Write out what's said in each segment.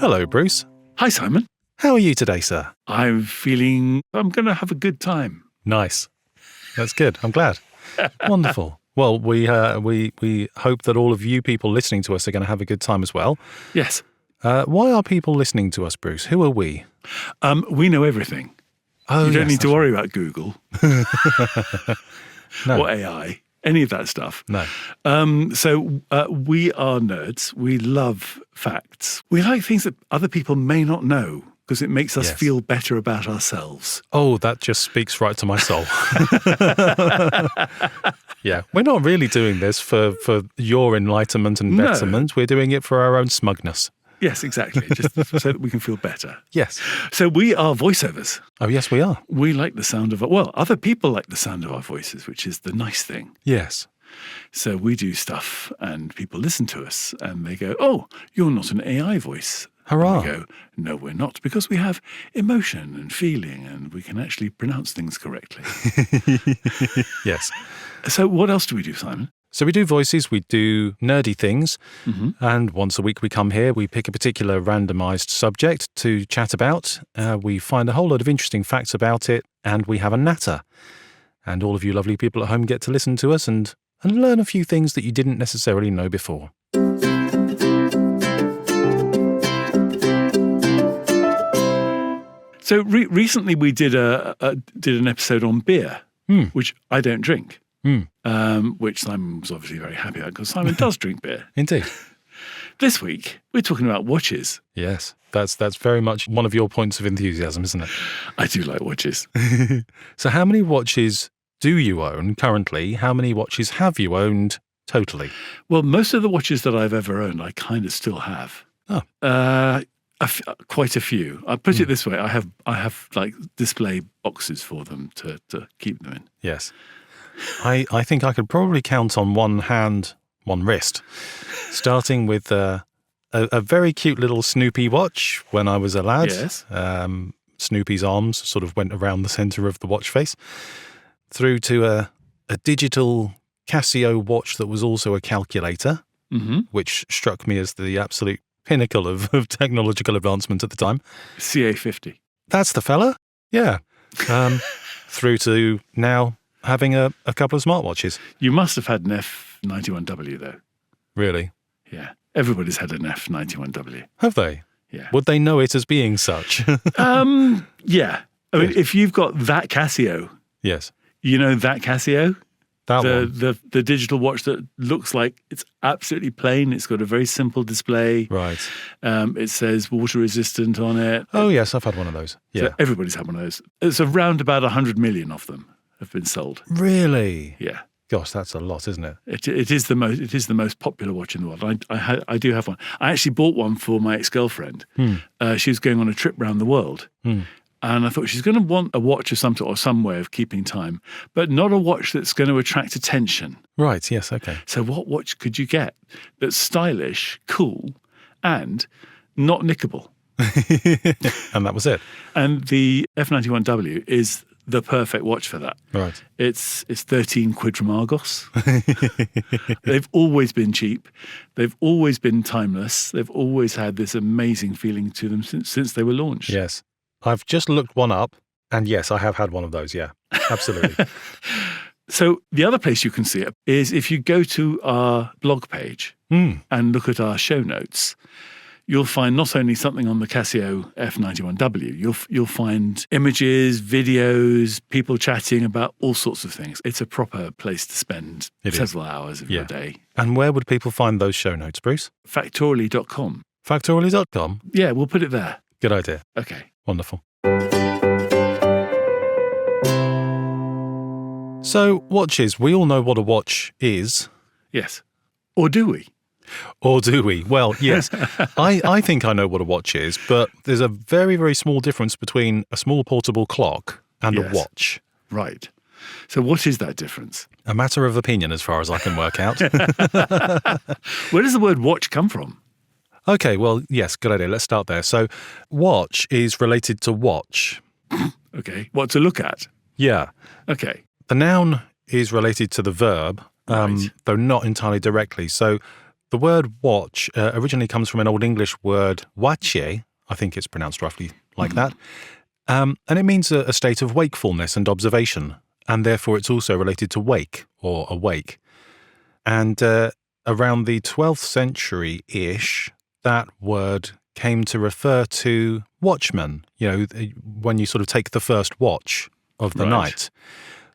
Hello, Bruce. Hi, Simon. How are you today, sir? I'm feeling I'm going to have a good time. Nice. That's good. I'm glad. Wonderful. Well, we hope that all of you people listening to us are going to have a good time as well. Yes. Why are people listening to us, Bruce? Who are we? We know everything. Oh, you don't need to worry about Google No. or AI, any of that stuff. No. So we are nerds. We love facts. We like things that other people may not know because it makes us feel better about ourselves. Oh, that just speaks right to my soul. Yeah, we're not really doing this for your enlightenment and betterment. We're doing it for our own smugness. Yes, exactly. Just so that we can feel better. Yes. So we are voiceovers. Oh, yes, we are. We like the sound of other people like the sound of our voices, which is the nice thing. Yes. So we do stuff and people listen to us and they go, oh, you're not an AI voice. Hurrah. And we go, no, we're not, because we have emotion and feeling and we can actually pronounce things correctly. Yes. So what else do we do, Simon? So we do voices, we do nerdy things, and once a week we come here, we pick a particular randomized subject to chat about, we find a whole lot of interesting facts about it, and we have a natter. And all of you lovely people at home get to listen to us and learn a few things that you didn't necessarily know before. So recently we did an episode on beer, which I don't drink. Which Simon was obviously very happy about because Simon does drink beer. Indeed. This week, we're talking about watches. Yes, that's very much one of your points of enthusiasm, isn't it? I do like watches. So how many watches do you own currently? How many watches have you owned totally? Well, most of the watches that I've ever owned, I kind of still have. Oh. Quite a few. I'll put it this way. I have like display boxes for them to keep them in. Yes. I think I could probably count on one hand, one wrist, starting with a very cute little Snoopy watch when I was a lad. Yes. Snoopy's arms sort of went around the centre of the watch face, through to a digital Casio watch that was also a calculator, which struck me as the absolute pinnacle of technological advancement at the time. CA50. That's the fella. Yeah. Through to now having a couple of smartwatches. You must have had an F91W though. Really? Yeah. Everybody's had an F91W. Have they? Yeah. Would they know it as being such? Yeah. I mean, if you've got that Casio, Yes. you know that Casio? That one. The digital watch that looks like it's absolutely plain. It's got a very simple display. Right. It says water resistant on it. Oh, yes, I've had one of those. Yeah. So everybody's had one of those. It's around about 100 million of them have been sold. Really? Yeah. Gosh, that's a lot, isn't it? It is the most popular watch in the world. I do have one. I actually bought one for my ex-girlfriend. She was going on a trip around the world. And I thought she's going to want a watch of some sort or some way of keeping time, but not a watch that's going to attract attention. Right, yes, okay. So what watch could you get that's stylish, cool, and not nickable? And that was it. And the F91W is the perfect watch for that. Right. It's 13 quid from Argos. They've always been cheap. They've always been timeless. They've always had this amazing feeling to them since they were launched. Yes. I've just looked one up, and yes, I have had one of those, yeah. Absolutely. So the other place you can see it is if you go to our blog page and look at our show notes, you'll find not only something on the Casio F91W, you'll find images, videos, people chatting about all sorts of things. It's a proper place to spend several hours of your day. And where would people find those show notes, Bruce? Factoraly.com. Factoraly.com? Yeah, we'll put it there. Good idea. Okay. Wonderful. So, watches. We all know what a watch is. Yes. Or do we? Or do we? Well, yes. I think I know what a watch is, but there's a very, very small difference between a small portable clock and a watch. Right. So what is that difference? A matter of opinion as far as I can work out. Where does the word watch come from? Okay, well, yes, good idea. Let's start there. So, watch is related to watch. Okay. What to look at? Yeah. Okay. The noun is related to the verb, though not entirely directly. So, The word watch originally comes from an Old English word wache. I think it's pronounced roughly like that. And it means a state of wakefulness and observation. And therefore it's also related to wake or awake. And around the 12th century-ish, that word came to refer to watchmen, when you sort of take the first watch of the night,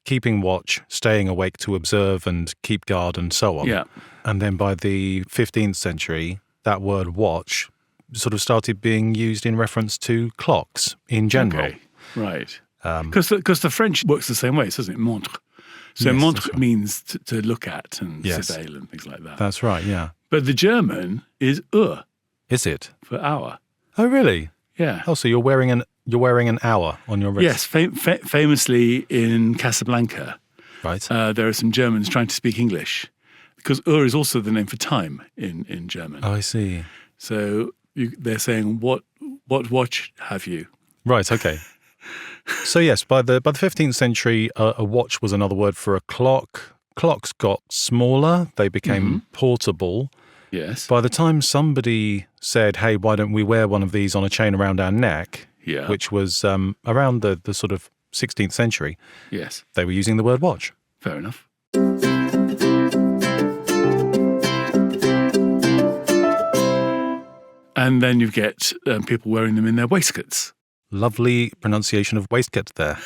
keeping watch, staying awake to observe and keep guard and so on. Yeah. And then by the 15th century, that word watch sort of started being used in reference to clocks in general. Okay. Right. Because the French works the same way, doesn't it? Montre. So Yes, montre right. means to look at and Yes. surveil and things like that. That's right, yeah. But the German is Uhr Is it? for hour. Oh, really? Yeah. Oh, so you're wearing an hour on your wrist. Yes, famously in Casablanca, Right. there are some Germans trying to speak English because Uhr is also the name for time in German. Oh, I see. So they're saying, what watch have you? Right, okay. So yes, by the 15th century, a watch was another word for a clock. Clocks got smaller. They became portable. Yes. By the time somebody said, hey, why don't we wear one of these on a chain around our neck, Yeah. which was around the sort of 16th century, Yes. they were using the word watch. Fair enough. And then you get people wearing them in their waistcoats. Lovely pronunciation of waistcoat there.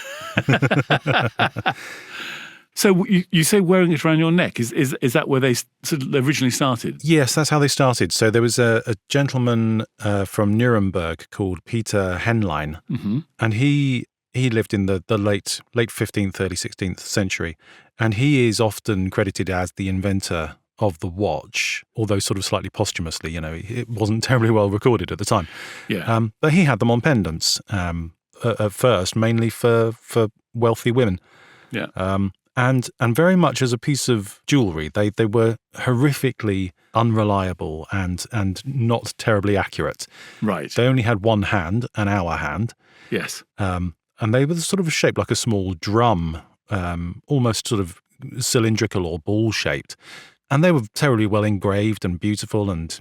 So you say wearing it around your neck. Is that where they sort of originally started? Yes, that's how they started. So there was a gentleman from Nuremberg called Peter Henlein, and he lived in the late 15th, early 16th century, and he is often credited as the inventor of the watch, although sort of slightly posthumously. It wasn't terribly well recorded at the time. Yeah. But he had them on pendants at first, mainly for wealthy women. Yeah. And very much as a piece of jewellery. They were horrifically unreliable and not terribly accurate. Right. They only had one hand, an hour hand, Yes. and they were sort of shaped like a small drum, almost sort of cylindrical or ball-shaped. And they were terribly well engraved and beautiful and,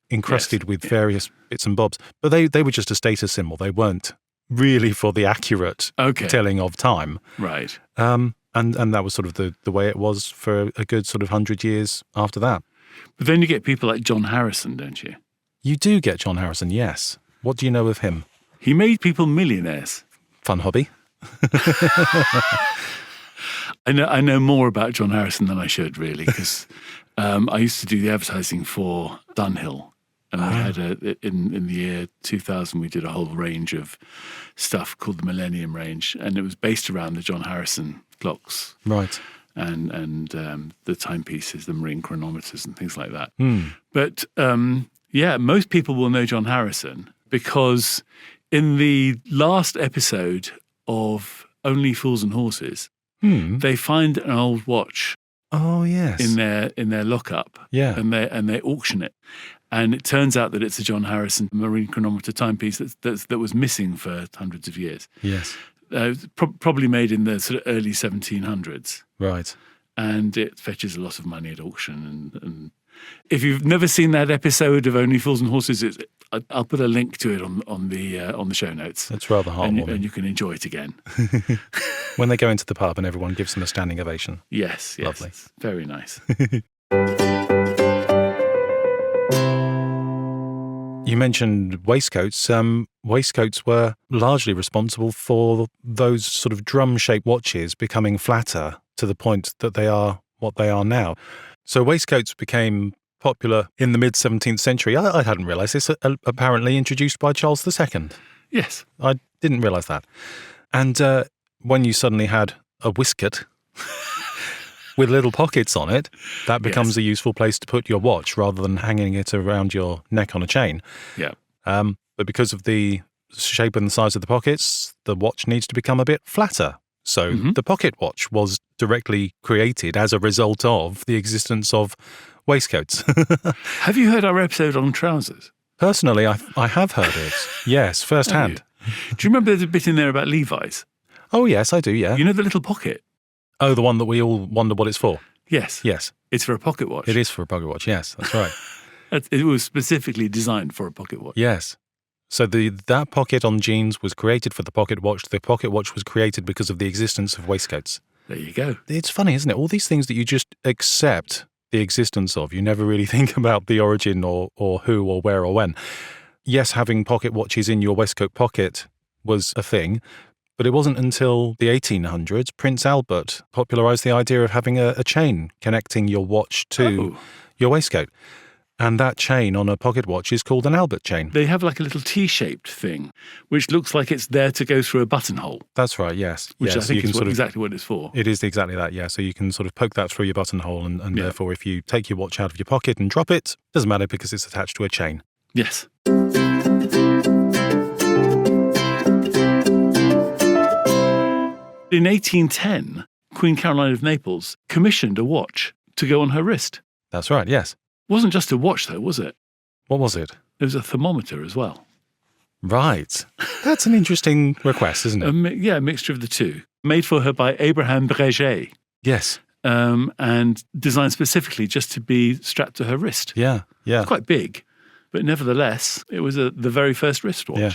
encrusted with various bits and bobs. But they were just a status symbol. They weren't really for the accurate telling of time. Right. And that was sort of the way it was for a good sort of 100 years after that. But then you get people like John Harrison, don't you? You do get John Harrison, yes. What do you know of him? He made people millionaires. Fun hobby. I know more about John Harrison than I should, really, because I used to do the advertising for Dunhill. And we had in the year 2000, we did a whole range of stuff called the Millennium Range, and it was based around the John Harrison clocks, Right. and the timepieces, the marine chronometers, and things like that. Hmm. But most people will know John Harrison because in the last episode of Only Fools and Horses, they find an old watch. Oh, yes. in their lockup, Yeah. and they auction it, and it turns out that it's a John Harrison marine chronometer timepiece that was missing for hundreds of years. Yes. Probably made in the sort of early 1700s, Right. and it fetches a lot of money at auction. And if you've never seen that episode of Only Fools and Horses, I'll put a link to it on the show notes. That's rather heartwarming. and you can enjoy it again. When they go into the pub and everyone gives them a standing ovation. Yes, Lovely. it's very nice. You mentioned waistcoats. Waistcoats were largely responsible for those sort of drum-shaped watches becoming flatter to the point that they are what they are now. So waistcoats became popular in the mid-17th century. I hadn't realised this. Apparently introduced by Charles II. Yes. I didn't realise that. And when you suddenly had a waistcoat with little pockets on it, that becomes a useful place to put your watch rather than hanging it around your neck on a chain. Yeah. But because of the shape and the size of the pockets, the watch needs to become a bit flatter. So the pocket watch was directly created as a result of the existence of waistcoats. Have you heard our episode on trousers? Personally, I have heard it. Yes, firsthand. Do you remember there's a bit in there about Levi's? Oh, yes, I do, yeah. You know the little pocket? Oh, the one that we all wonder what it's for? Yes. Yes. It's for a pocket watch. It is for a pocket watch, yes, that's right. It was specifically designed for a pocket watch. Yes. So that pocket on jeans was created for the pocket watch. The pocket watch was created because of the existence of waistcoats. There you go. It's funny, isn't it? All these things that you just accept the existence of. You never really think about the origin or who or where or when. Yes, having pocket watches in your waistcoat pocket was a thing, but it wasn't until the 1800s Prince Albert popularised the idea of having a chain connecting your watch to your waistcoat. And that chain on a pocket watch is called an Albert chain. They have like a little T-shaped thing, which looks like it's there to go through a buttonhole. That's right, yes. Which yeah, I think is exactly what it's for. It is exactly that, yeah. So you can sort of poke that through your buttonhole and therefore if you take your watch out of your pocket and drop it, doesn't matter because it's attached to a chain. Yes. In 1810, Queen Caroline of Naples commissioned a watch to go on her wrist. That's right, yes. It wasn't just a watch, though, was it? What was it? It was a thermometer as well. Right. That's an interesting request, isn't it? A mixture of the two. Made for her by Abraham Breguet. Yes. And designed specifically just to be strapped to her wrist. Yeah. It's quite big. But nevertheless, it was the very first wristwatch. Yeah.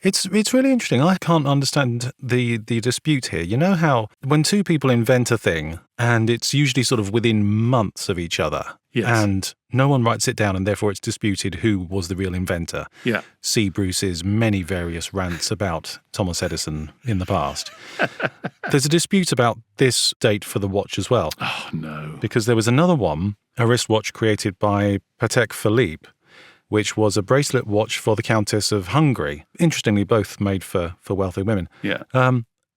It's really interesting. I can't understand the dispute here. You know how when two people invent a thing and it's usually sort of within months of each other and no one writes it down and therefore it's disputed who was the real inventor. Yeah. See Bruce's many various rants about Thomas Edison in the past. There's a dispute about this date for the watch as well. Oh, no. Because there was another one, a wristwatch created by Patek Philippe, which was a bracelet watch for the Countess of Hungary. Interestingly, both made for wealthy women. Yeah.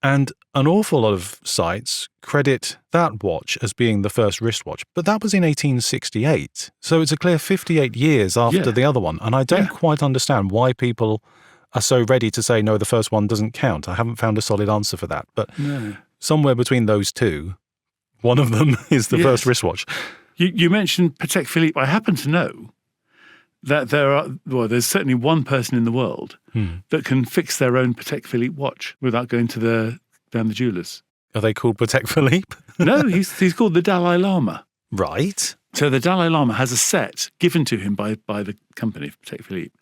And an awful lot of sites credit that watch as being the first wristwatch, but that was in 1868. So it's a clear 58 years after the other one. And I don't quite understand why people are so ready to say, no, the first one doesn't count. I haven't found a solid answer for that. But somewhere between those two, one of them is the first wristwatch. You mentioned Patek Philippe. I happen to know that there's certainly one person in the world that can fix their own Patek Philippe watch without going to down the jewellers. Are they called Patek Philippe? No, he's called the Dalai Lama. Right. So the Dalai Lama has a set given to him by the company, Patek Philippe,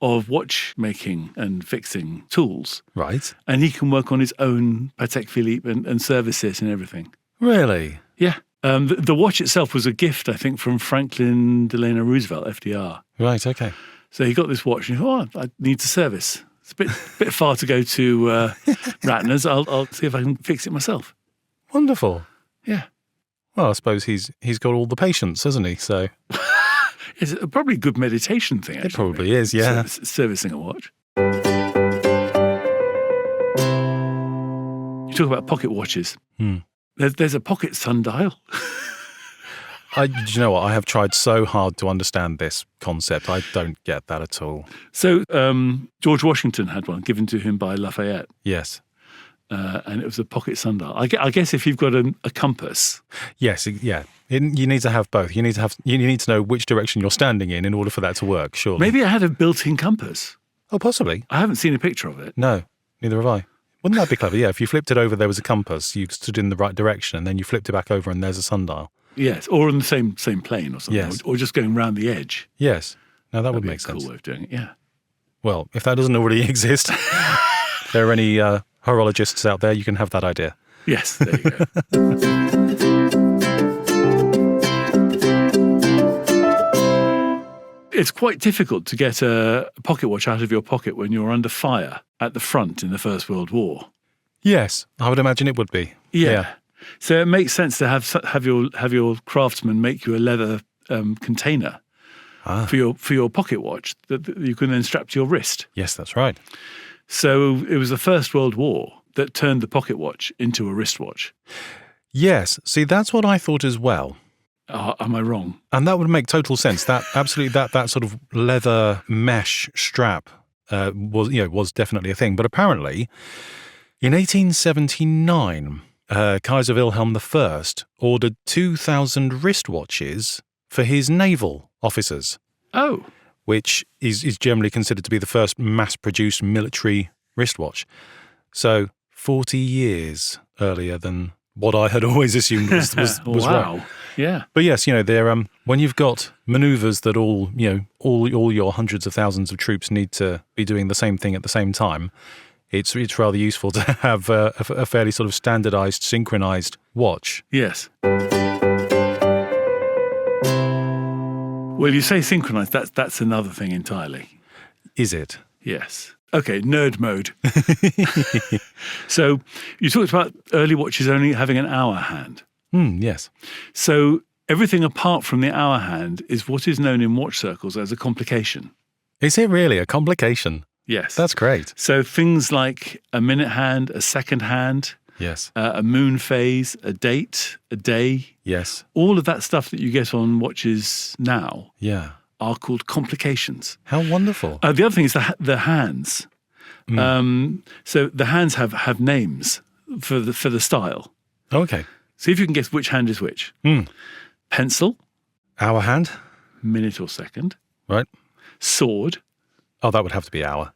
of watchmaking and fixing tools. Right. And he can work on his own Patek Philippe and service it and everything. Really? Yeah. The watch itself was a gift, I think, from Franklin Delano Roosevelt, FDR. Right, okay. So he got this watch and he thought, I need to service. It's a bit far to go to Ratner's. I'll see if I can fix it myself. Wonderful. Yeah. Well, I suppose he's got all the patience, hasn't he? So it's probably a good meditation thing, actually. It probably is, yeah. Servicing a watch. You talk about pocket watches. There's a pocket sundial. Do you know what? I have tried so hard to understand this concept. I don't get that at all. So George Washington had one given to him by Lafayette. Yes. And it was a pocket sundial. I guess if you've got a compass. Yes, yeah. You need to have both. You need to know which direction you're standing in order for that to work, surely. Maybe it had a built-in compass. Oh, possibly. I haven't seen a picture of it. No, neither have I. Wouldn't that be clever? Yeah, if you flipped it over, there was a compass. You stood in the right direction, and then you flipped it back over, and there's a sundial. Yes, or on the same plane or something. Yes. Or just going round the edge. Yes. Now, that would That'd make sense. Cool way of doing it, yeah. Well, if that doesn't already exist, if there are any horologists out there, you can have that idea. Yes, there you go. It's quite difficult to get a pocket watch out of your pocket when you're under fire at the front in the First World War. Yes, I would imagine it would be. Yeah. So it makes sense to have your craftsman make you a leather container for your pocket watch that you can then strap to your wrist. Yes, that's right. So it was the First World War that turned the pocket watch into a wristwatch. Yes, see, that's what I thought as well. Am I wrong? And that would make total sense. That absolutely that sort of leather mesh strap was definitely a thing. But apparently, in 1879, Kaiser Wilhelm I ordered 2,000 wristwatches for his naval officers. Oh. Which is generally considered to be the first mass-produced military wristwatch. So 40 years earlier than what I had always assumed was wow. right. Yeah. But yes, they're when you've got maneuvers that all your hundreds of thousands of troops need to be doing the same thing at the same time, it's rather useful to have a fairly sort of standardized, synchronized watch. Yes. Well, you say synchronized. That's another thing entirely. Is it? Yes. Okay, nerd mode. So you talked about early watches only having an hour hand. Yes. So everything apart from the hour hand is what is known in watch circles as a complication. Is it really a complication? Yes. That's great. So things like a minute hand, a second hand, Yes. a moon phase, a date, a day. Yes. All of that stuff that you get on watches now Yeah. are called complications. How wonderful. The other thing is the hands. So the hands have names for the style. Okay. See if you can guess which hand is which. Pencil, Hour hand? minute or second. Right. Sword, Oh, that would have to be hour.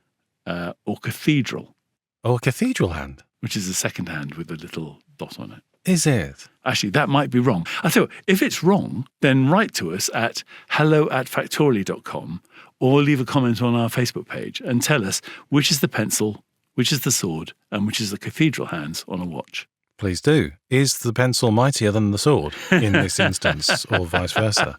or cathedral, Oh, a cathedral hand. which is the second hand with a little dot on it. Is it? Actually, that might be wrong. I tell you, if it's wrong, then write to us at hello@factoraly.com or leave a comment on our Facebook page and tell us which is the pencil, which is the sword, and which is the cathedral hands on a watch. Please do. Is the pencil mightier than the sword in this instance, or vice versa?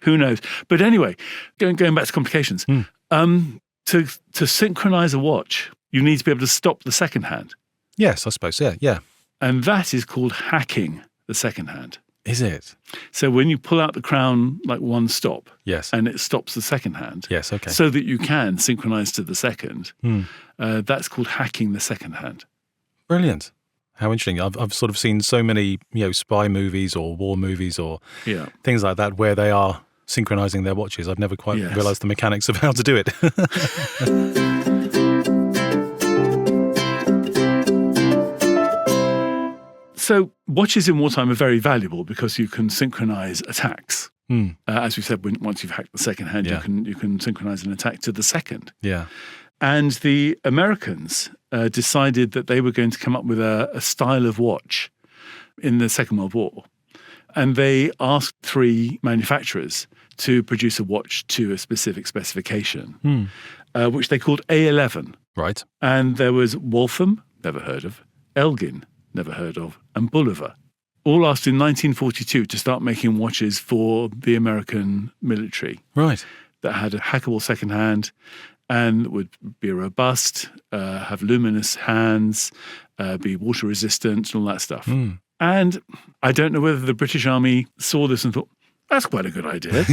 Who knows? But anyway, going back to complications, to synchronize a watch, you need to be able to stop the second hand. Yes, I suppose. Yeah. And that is called hacking the second hand. Is it? So when you pull out the crown like one stop, Yes. and it stops the second hand, Yes, okay. so that you can synchronize to the second, that's called hacking the second hand. Brilliant. How interesting. I've sort of seen so many, spy movies or war movies or things like that where they are synchronizing their watches. I've never quite realized the mechanics of how to do it. So watches in wartime are very valuable because you can synchronize attacks. As we said, once you've hacked the second hand, you can synchronize an attack to the second. Yeah. And the Americans decided that they were going to come up with a style of watch in the Second World War. And they asked 3 manufacturers to produce a watch to a specific specification, which they called A11. Right. And there was Waltham, never heard of, Elgin, never heard of, and Bulliver. All asked in 1942 to start making watches for the American military. Right. That had a hackable second hand and would be robust, have luminous hands, be water resistant and all that stuff. And I don't know whether the British Army saw this and thought, that's quite a good idea.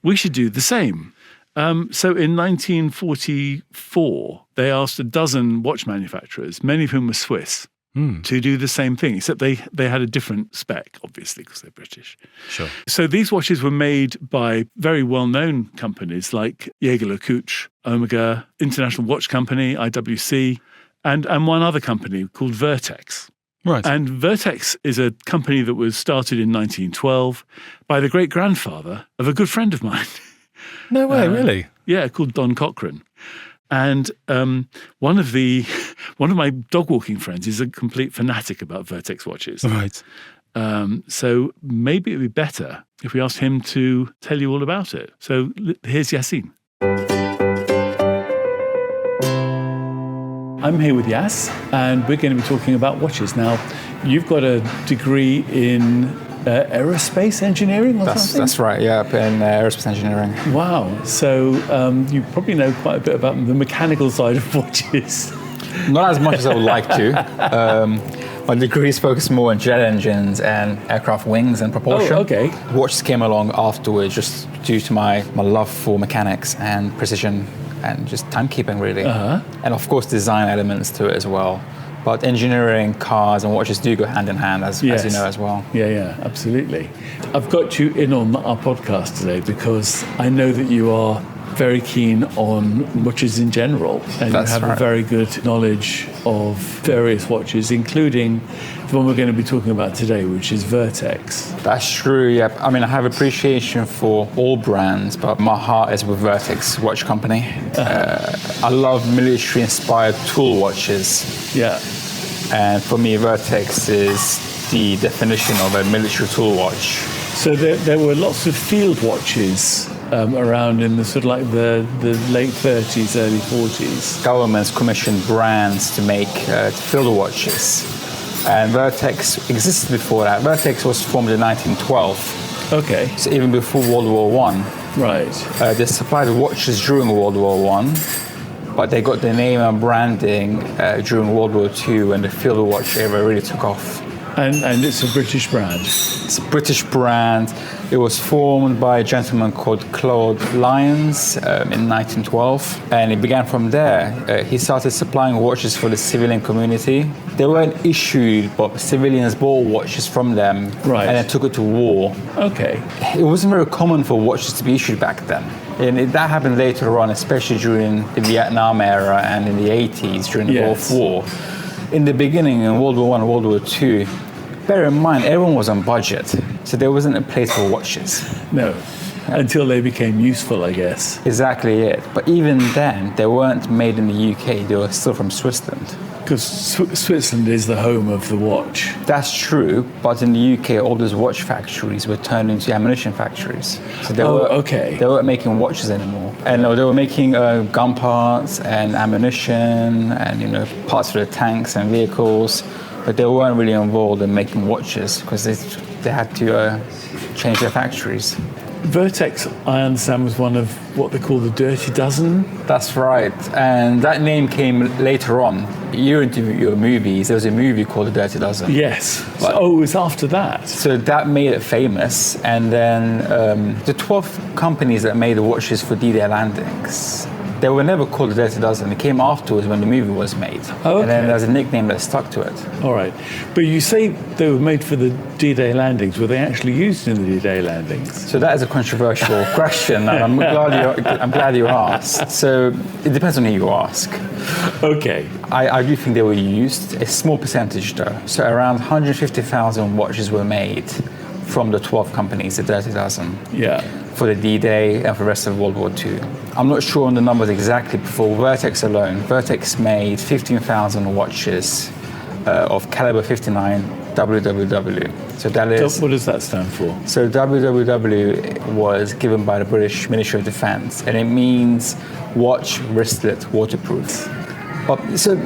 We should do the same. So in 1944, they asked a dozen watch manufacturers, many of whom were Swiss, to do the same thing, except they had a different spec, obviously, because they're British. Sure. So these watches were made by very well-known companies like Jaeger-LeCoultre, Omega, International Watch Company, IWC, and one other company called Vertex. Right. And Vertex is a company that was started in 1912 by the great-grandfather of a good friend of mine. No way, really? Yeah, called Don Cochran. And one of my dog walking friends is a complete fanatic about Vertex watches. Right. So maybe it'd be better if we asked him to tell you all about it. So here's Yassine. I'm here with Yass, and we're going to be talking about watches. Now, you've got a degree in aerospace engineering or something? That's right, yeah, in aerospace engineering. Wow. So you probably know quite a bit about the mechanical side of watches. Not as much as I would like to. My degree is focused more on jet engines and aircraft wings and propulsion. Oh, okay. Watches came along afterwards just due to my love for mechanics and precision and just timekeeping, really. And of course, design elements to it as well. But engineering, cars, and watches do go hand in hand, as you know as well. Yeah, absolutely. I've got you in on our podcast today because I know that you are very keen on watches in general, and That's you have right. a very good knowledge of various watches, including the one we're going to be talking about today, which is Vertex. That's true, yeah. I mean, I have appreciation for all brands, but my heart is with Vertex Watch Company. I love military-inspired tool watches. Yeah. And for me, Vertex is the definition of a military tool watch. So there were lots of field watches around in the sort of like the late 30s, early 40s. Governments commissioned brands to make field watches. And Vertex existed before that. Vertex was formed in 1912. Okay. So even before World War One. Right. They supplied watches during World War One, but they got their name and branding during World War Two when the field watch era really took off. And it's a British brand. It's a British brand. It was formed by a gentleman called Claude Lyons in 1912, and it began from there. He started supplying watches for the civilian community. They weren't issued, but civilians bought watches from them, right, and then took it to war. Okay. It wasn't very common for watches to be issued back then. And that happened later on, especially during the Vietnam era and in the 80s, during the Gulf War. In the beginning, in World War One and World War Two, bear in mind, everyone was on budget, so there wasn't a place for watches. No, until they became useful, I guess. Exactly it. But even then, they weren't made in the UK, they were still from Switzerland. Because Switzerland is the home of the watch. That's true, but in the UK, all those watch factories were turned into ammunition factories. So they they weren't making watches anymore. And they were making gun parts and ammunition and parts for the tanks and vehicles, but they weren't really involved in making watches because they had to change their factories. Vertex, I understand, was one of what they call the Dirty Dozen. That's right, and that name came later on. You're into your movies. There was a movie called The Dirty Dozen. Yes. It was after that. So that made it famous, and then the 12 companies that made the watches for D-Day landings, they were never called The Dirty Dozen. It came afterwards when the movie was made. Oh, okay. And then there's a nickname that stuck to it. All right. But you say they were made for the D-Day landings. Were they actually used in the D-Day landings? So that is a controversial question, and I'm glad you asked. So it depends on who you ask. Okay. I do think they were used, a small percentage though. So around 150,000 watches were made from the 12 companies, the Dirty Dozen. Yeah. For the D-Day and for the rest of World War II. I'm not sure on the numbers exactly, but for Vertex alone, Vertex made 15,000 watches of caliber 59 WWW. So that is... What does that stand for? So WWW was given by the British Ministry of Defence, and it means watch, wristlet, waterproof. But so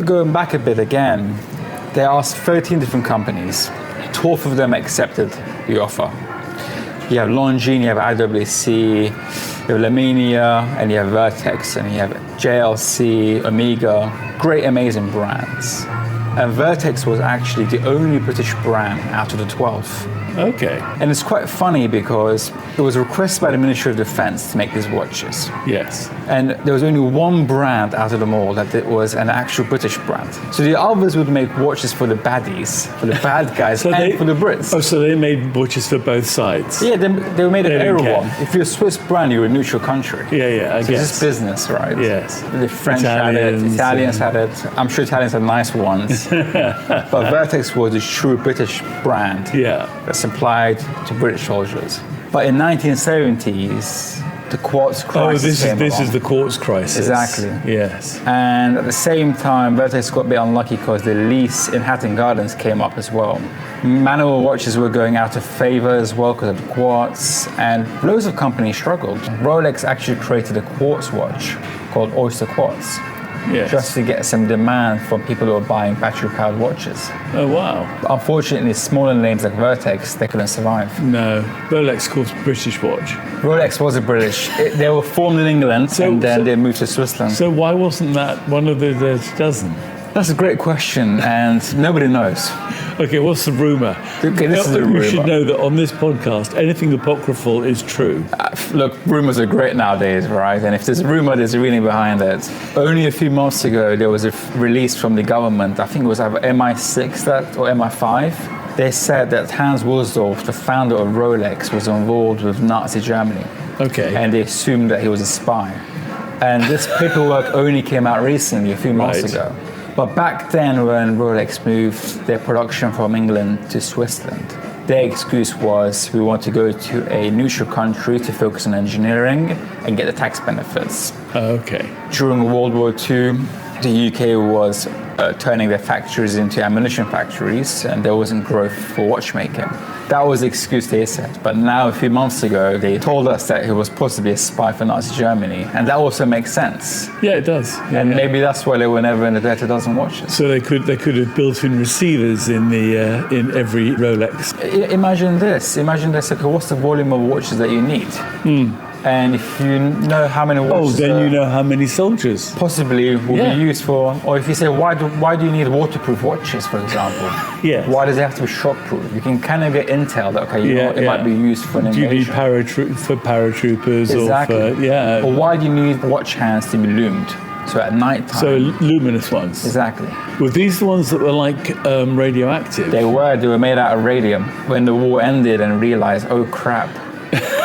going back a bit again, they asked 13 different companies. 12 of them accepted the offer. You have Longines, you have IWC, you have Lamenia, and you have Vertex, and you have JLC, Omega, great, amazing brands. And Vertex was actually the only British brand out of the 12. Okay. And it's quite funny because it was requested by the Ministry of Defence to make these watches. Yes. And there was only one brand out of them all that it was an actual British brand. So the others would make watches for the baddies, for the bad guys, for the Brits. Oh, so they made watches for both sides? Yeah, they were made for everyone. If you're a Swiss brand, you're a neutral country. Yeah, I guess. It's business, right? Yes. The French had it, Italians had it. I'm sure Italians had nice ones. But Vertex was a true British brand that supplied to British soldiers. But in 1970s, the quartz crisis came this along. is the quartz crisis. Exactly. Yes. And at the same time, Vertex got a bit unlucky because the lease in Hatton Gardens came up as well. Manual watches were going out of favor as well because of the quartz, and loads of companies struggled. Rolex actually created a quartz watch called Oyster Quartz. Yes. Just to get some demand from people who are buying battery-powered watches. Oh, wow. Unfortunately, smaller names like Vertex, they couldn't survive. No. Rolex, of course, British watch. Rolex was a British. They were formed in England, and then they moved to Switzerland. So why wasn't that one of the dozen? That's a great question, and nobody knows. Okay, what's the rumour? Okay, this is a rumour. You should know that on this podcast, anything apocryphal is true. Look, rumours are great nowadays, right? And if there's a rumour, there's a meaning behind it. Only a few months ago, there was a release from the government. I think it was either MI6 or MI5. They said that Hans Wilsdorf, the founder of Rolex, was involved with Nazi Germany. Okay. And they assumed that he was a spy. And this paperwork only came out recently, a few months ago. But back then, when Rolex moved their production from England to Switzerland, their excuse was, we want to go to a neutral country to focus on engineering and get the tax benefits. Okay. During World War II, the UK was turning their factories into ammunition factories and there wasn't growth for watchmaking. That was the excuse they said. But now, a few months ago, they told us that he was possibly a spy for Nazi Germany. And that also makes sense. Yeah, it does. Yeah, and maybe that's why they were never in the Dirty Dozen watches. So they could have built-in receivers in every Rolex. Imagine this. Okay, what's the volume of watches that you need? And if you know how many watches... then you know how many soldiers. Possibly will be used for... Or if you say, why do you need waterproof watches, for example? Yes. Why does it have to be shockproof? You can kind of get intel that, okay, it might be used for an invasion. Do you need for paratroopers? Exactly. Or Or why do you need watch hands to be loomed? So at night time. So luminous ones. Exactly. Were these the ones that were like radioactive? They were made out of radium. When the war ended and realized, oh crap,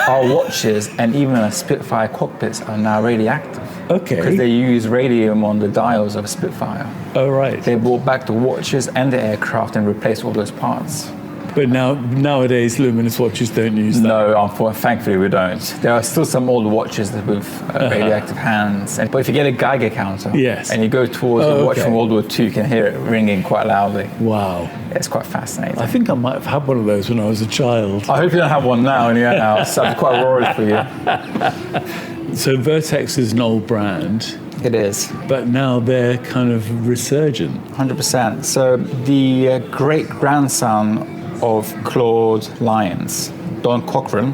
our watches and even our Spitfire cockpits are now radioactive. Okay. Because they use radium on the dials of a Spitfire. Oh, right. They brought back the watches and the aircraft and replaced all those parts. But nowadays, luminous watches don't use that. No, thankfully we don't. There are still some old watches with radioactive hands. But if you get a Geiger counter and you go towards a watch from World War II, you can hear it ringing quite loudly. Wow. It's quite fascinating. I think I might have had one of those when I was a child. I hope you don't have one now in your house. I'd be quite worried for you. So Vertex is an old brand. It is. But now they're kind of resurgent. 100%. So the great-grandson of Claude Lyons, Don Cochran,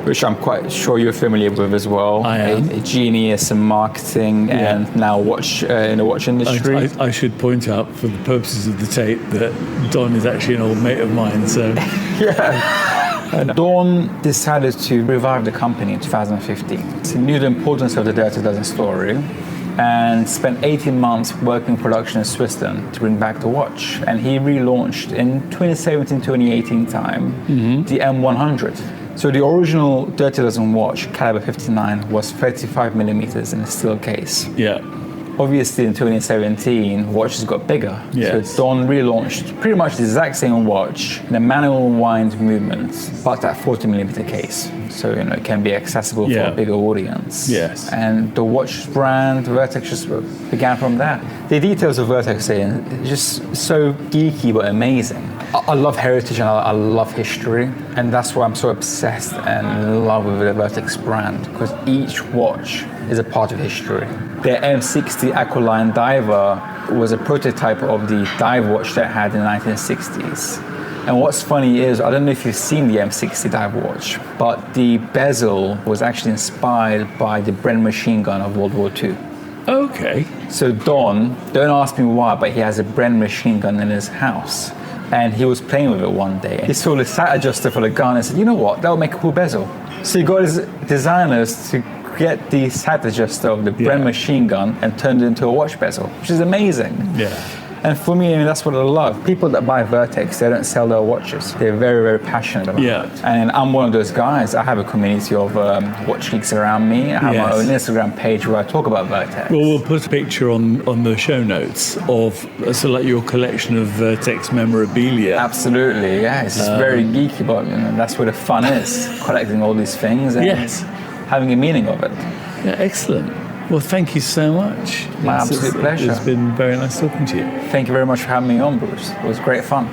which I'm quite sure you're familiar with as well. I am. A genius in marketing and now in the watch industry. I should point out, for the purposes of the tape, that Don is actually an old mate of mine. So Don decided to revive the company in 2015. He knew the importance of the Dirty Dozen story and spent 18 months working production in Switzerland to bring back the watch. And he relaunched in 2017-2018 time the M100. So the original Dirty Dozen watch, caliber 59, was 35 millimeters in a steel case. Yeah. Obviously, in 2017, watches got bigger. Yes. So Don relaunched pretty much the exact same watch in a manual wind movement, but that 40mm case. So, it can be accessible for a bigger audience. Yes. And the watch brand, Vertex, just began from there. The details of Vertex are just so geeky but amazing. I love heritage and I love history, and that's why I'm so obsessed and in love with the Vertex brand, because each watch is a part of history. The M60 Aquiline Diver was a prototype of the dive watch they had in the 1960s. And what's funny is, I don't know if you've seen the M60 dive watch, but the bezel was actually inspired by the Bren machine gun of World War II. Okay. So Don, don't ask me why, but he has a Bren machine gun in his house. And he was playing with it one day. He saw the sight adjuster for the gun and said, you know what, that'll make a cool bezel. So he got his designers to get the sight adjuster of the Bren machine gun and turned it into a watch bezel, which is amazing. Yeah. And for me, that's what I love. People that buy Vertex, they don't sell their watches. They're very, very passionate about it. And I'm one of those guys. I have a community of watch geeks around me. I have my own Instagram page where I talk about Vertex. Well, we'll put a picture on the show notes of like your collection of Vertex memorabilia. Absolutely, yeah. It's just very geeky, but that's where the fun is, collecting all these things and having a meaning of it. Yeah, excellent. Well, thank you so much. My absolute pleasure. It's been very nice talking to you. Thank you very much for having me on, Bruce. It was great fun.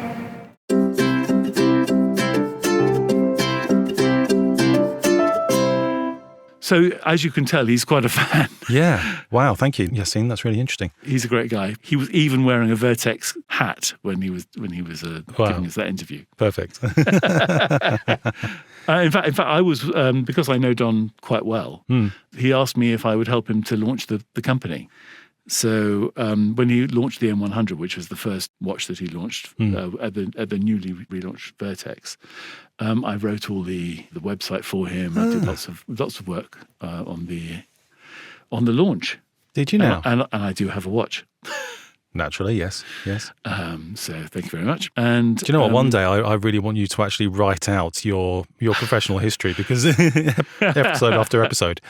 So, as you can tell, he's quite a fan. Yeah. Wow. Thank you, Yassine. That's really interesting. He's a great guy. He was even wearing a Vertex hat when he was giving us that interview. Perfect. In fact, I was because I know Don quite well. He asked me if I would help him to launch the company. So when he launched the M100, which was the first watch that he launched at the newly relaunched Vertex, I wrote all the website for him. I did lots of work on the launch. Did you now? And I do have a watch. Naturally, yes. So thank you very much. And do you know what? One day I really want you to actually write out your professional history, because episode after episode.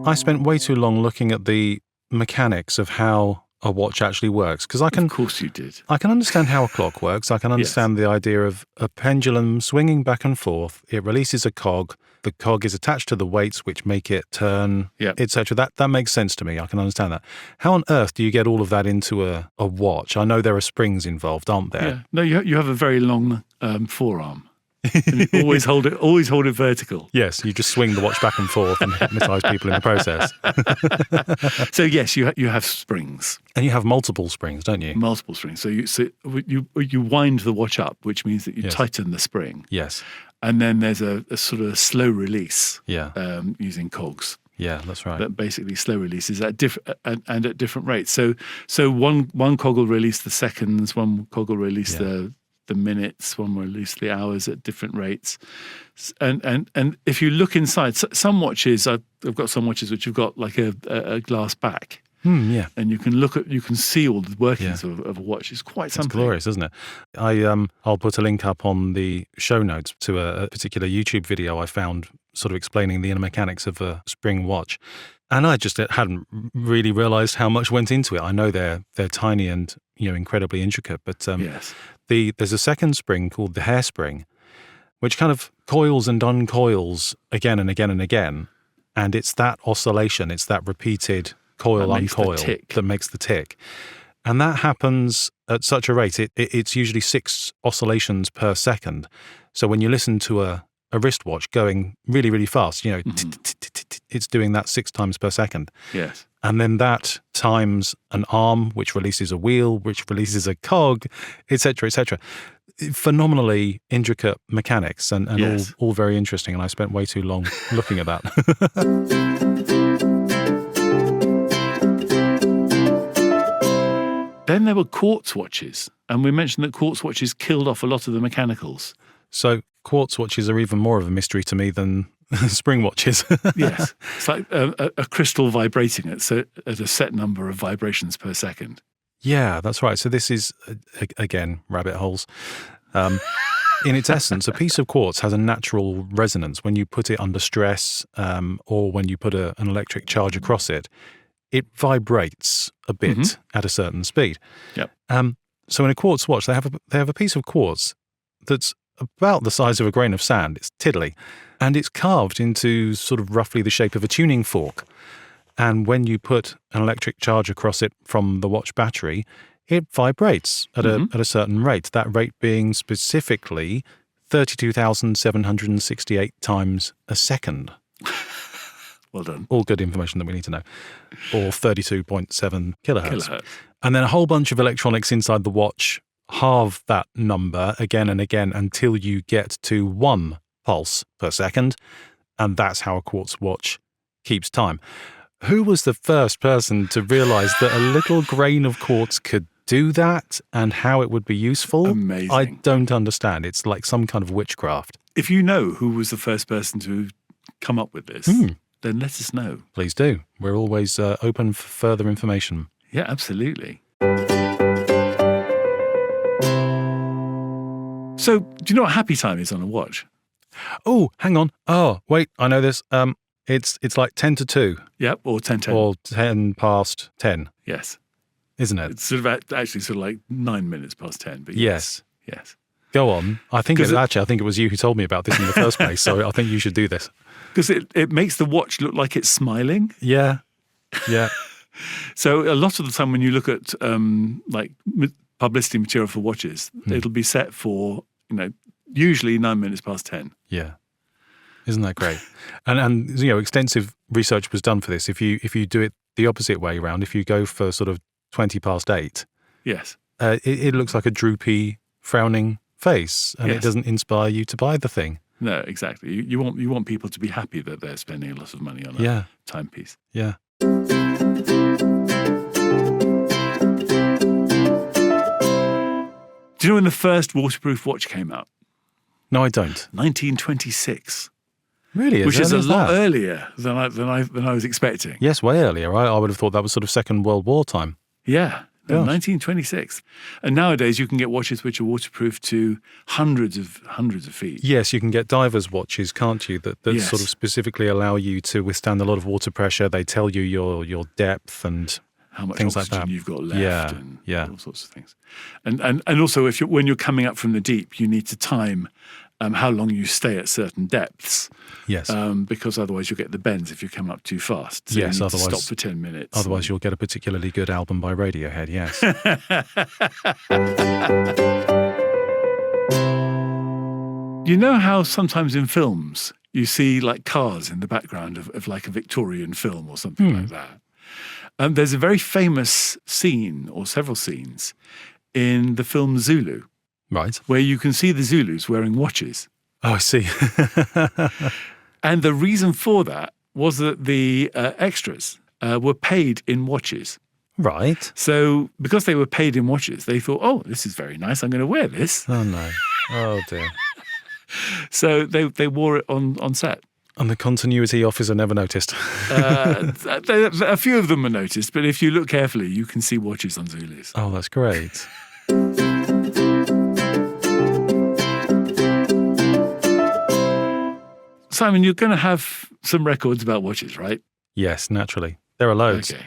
I spent way too long looking at the mechanics of how a watch actually works, because I can. Of course you did. I can understand how a clock works. I can understand the idea of a pendulum swinging back and forth. It releases a cog. the cog is attached to the weights which make it turn, etc. That makes sense to me. I can understand that. How on earth do you get all of that into a watch? I know there are springs involved, aren't there? Yeah. No, you have a very long forearm. And you always hold it vertical. Yes, you just swing the watch back and forth and hypnotise people in the process. So yes, you have springs. And you have multiple springs, don't you? Multiple springs. So you wind the watch up, which means that you tighten the spring. Yes. And then there's a sort of slow release. Yeah. Using cogs. Yeah, that's right. But basically, slow releases at at different rates. So one cog will release the seconds, one cog will release the minutes, one will release the hours at different rates. And if you look inside, some watches, I've got some watches which have got like a glass back. Yeah. And you can see all the workings of a watch. It's quite something. It's glorious, isn't it? I'll put a link up on the show notes to a particular YouTube video I found sort of explaining the inner mechanics of a spring watch. And I just hadn't really realised how much went into it. I know they're tiny and incredibly intricate, but there's a second spring called the hairspring, which kind of coils and uncoils again and again and again, and it's that oscillation, it's that repeated coil uncoil that makes the tick, and that happens at such a rate. It's usually 6 oscillations per second. So when you listen to a wristwatch going really, really fast, it's doing that 6 times per second. Yes. And then that times an arm, which releases a wheel, which releases a cog, etc., etc. Phenomenally intricate mechanics and all very interesting. And I spent way too long looking at that. Then there were quartz watches. And we mentioned that quartz watches killed off a lot of the mechanicals. So quartz watches are even more of a mystery to me than spring watches. Yes. It's like a crystal vibrating at a set number of vibrations per second. Yeah, that's right. So this is, again, rabbit holes. In its essence, a piece of quartz has a natural resonance. When you put it under stress or when you put an electric charge across it, it vibrates a bit at a certain speed. Yep. So in a quartz watch, they have a piece of quartz that's about the size of a grain of sand. It's tiddly. And it's carved into sort of roughly the shape of a tuning fork. And when you put an electric charge across it from the watch battery, it vibrates at a certain rate. That rate being specifically 32,768 times a second. Well done. All good information that we need to know. Or 32.7 kilohertz. And then a whole bunch of electronics inside the watch halve that number again and again until you get to 1 pulse per second, and that's how a quartz watch keeps time. Who was the first person to realise that a little grain of quartz could do that and how it would be useful? Amazing. I don't understand. It's like some kind of witchcraft. If you know who was the first person to come up with this, then let us know. Please do. We're always open for further information. Yeah, absolutely. So, do you know what happy time is on a watch? Oh, hang on. Oh, wait, I know this. It's like 10 to 2. Yep, or 10:10. Or 10 past 10. Yes. Isn't it? It's sort of actually sort of like 9 minutes past 10. But yes. Go on. I think it was you who told me about this in the first place, so I think you should do this. Because it makes the watch look like it's smiling. Yeah. So a lot of the time when you look at like publicity material for watches, it'll be set for, usually 9 minutes past 10. Yeah. Isn't that great? And extensive research was done for this. If you do it the opposite way around, if you go for sort of 20 past 8, yes, it looks like a droopy, frowning face, and it doesn't inspire you to buy the thing. No, exactly. You want people to be happy that they're spending a lot of money on a timepiece. Yeah. Do you know when the first waterproof watch came out? No, I don't. 1926. Really? Which is a lot earlier than I was expecting. Yes, way earlier. I would have thought that was sort of Second World War time. Yeah. 1926. And nowadays you can get watches which are waterproof to hundreds of feet. Yes, you can get divers watches, can't you, that sort of specifically allow you to withstand a lot of water pressure. They tell you your depth and how much things oxygen like that. you've got left and all sorts of things. And also when you're coming up from the deep, you need to time how long you stay at certain depths. Yes. Because otherwise you'll get the bends if you come up too fast. So Yes, you need to otherwise- stop for 10 minutes. Otherwise, you'll get a particularly good album by Radiohead, yes. You know how sometimes in films you see like cars in the background of like a Victorian film or something like that? There's a very famous scene, or several scenes, in the film Zulu, Right. where you can see the Zulus wearing watches. Oh, I see. And the reason for that was that the extras were paid in watches. Right. So because they were paid in watches, they thought, oh, this is very nice. I'm going to wear this. Oh, no. Oh, dear. So they wore it on set. And the continuity officer never noticed. A few of them were noticed, but if you look carefully, you can see watches on Zulus. Oh, that's great. Simon, you're going to have some records about watches, right? Yes, naturally. There are loads. Okay.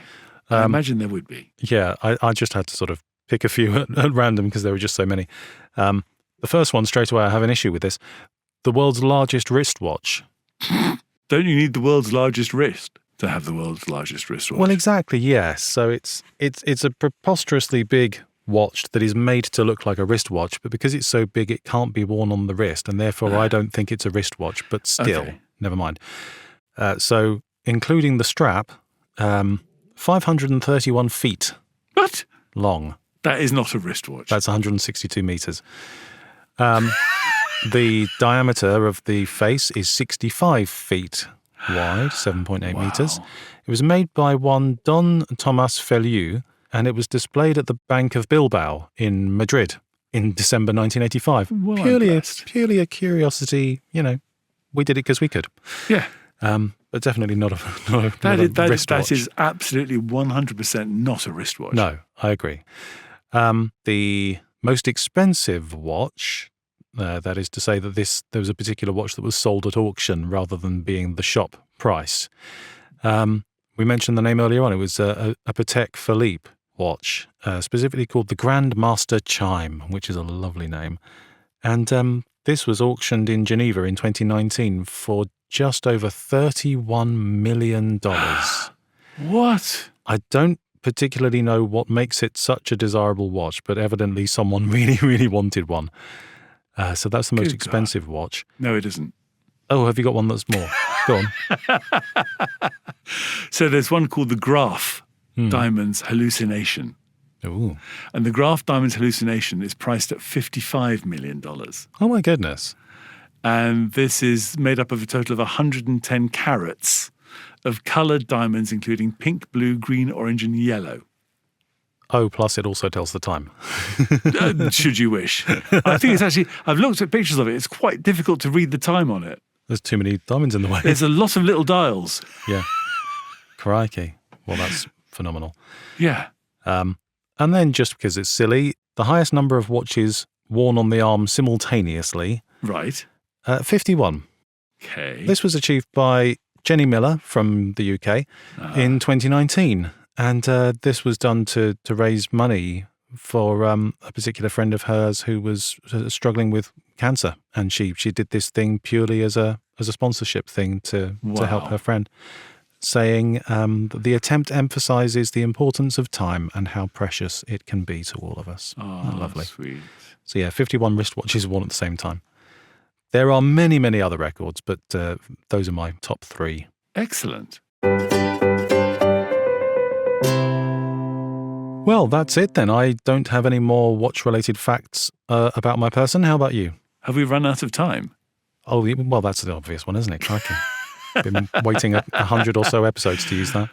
I imagine there would be. Yeah, I just had to sort of pick a few at random because there were just so many. The first one, straight away, I have an issue with this. The world's largest wristwatch. Don't you need the world's largest wrist to have the world's largest wristwatch? Well, exactly, yes. So it's a preposterously big watch that is made to look like a wristwatch, but because it's so big, it can't be worn on the wrist, and therefore I don't think it's a wristwatch, but still, Okay. never mind. So including the strap, 531 feet What? long. That is not a wristwatch. That's 162 meters. The diameter of the face is 65 feet wide, 7.8 meters. It was made by one Don Tomas Feliu, and it was displayed at the Bank of Bilbao in Madrid in December 1985. Well, I'm Purely a curiosity, we did it because we could. Yeah. But definitely not a wristwatch. That is absolutely 100% not a wristwatch. No, I agree. The most expensive watch, that is to say that there was a particular watch that was sold at auction rather than being the shop price. We mentioned the name earlier on. It was a Patek Philippe watch, specifically called the Grand Master Chime, which is a lovely name. And this was auctioned in Geneva in 2019 for just over $31 million. What? I don't particularly know what makes it such a desirable watch, but evidently someone really, really wanted one. So that's the most Good expensive watch. No, it isn't. Oh, have you got one that's more? Go on. So there's one called the Graf Diamonds Hallucination. Ooh. And the Graf Diamonds Hallucination is priced at $55 million. Oh, my goodness. And this is made up of a total of 110 carats of coloured diamonds, including pink, blue, green, orange, and yellow. Oh, plus it also tells the time. Should you wish. I think it's actually, I've looked at pictures of it. It's quite difficult to read the time on it. There's too many diamonds in the way. There's a lot of little dials. Yeah. Crikey. Well, that's phenomenal. Yeah. And then, just because it's silly, the highest number of watches worn on the arm simultaneously, Right. 51. Okay. This was achieved by Jenny Miller from the UK in 2019. And this was done to raise money for a particular friend of hers who was struggling with cancer. And she did this thing purely as a sponsorship thing to help her friend, saying that the attempt emphasizes the importance of time and how precious it can be to all of us. Oh, lovely. Sweet. So yeah, 51 wristwatches worn at the same time. There are many, many other records, but those are my top 3. Excellent. Well, that's it then. I don't have any more watch-related facts about my person. How about you? Have we run out of time? Oh, well, that's the obvious one, isn't it? Crikey. Been waiting 100 or so episodes to use that.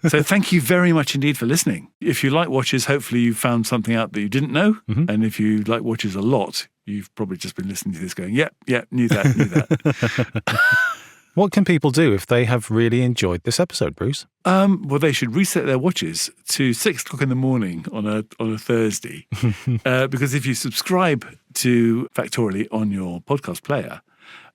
So thank you very much indeed for listening. If you like watches, hopefully you found something out that you didn't know. Mm-hmm. And if you like watches a lot, you've probably just been listening to this going, yep, knew that. What can people do if they have really enjoyed this episode, Bruce? Well, they should reset their watches to 6 o'clock in the morning on a Thursday. Because if you subscribe to Factoraly on your podcast player,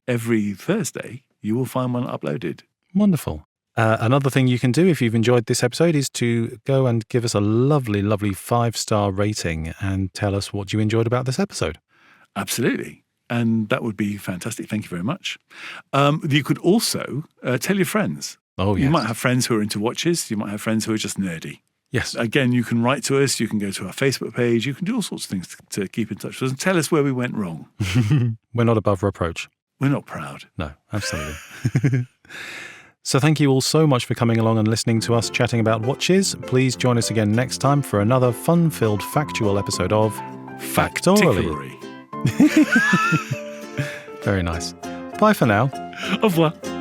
every Thursday, you will find one uploaded. Wonderful. Another thing you can do if you've enjoyed this episode is to go and give us a lovely, lovely 5-star rating and tell us what you enjoyed about this episode. Absolutely. And that would be fantastic. Thank you very much. You could also tell your friends. Oh, yes. You might have friends who are into watches. You might have friends who are just nerdy. Yes. Again, you can write to us. You can go to our Facebook page. You can do all sorts of things to keep in touch with us and tell us where we went wrong. We're not above reproach. We're not proud. No, absolutely. So thank you all so much for coming along and listening to us chatting about watches. Please join us again next time for another fun-filled factual episode of Factoraly. Very nice. Bye for now. Au revoir.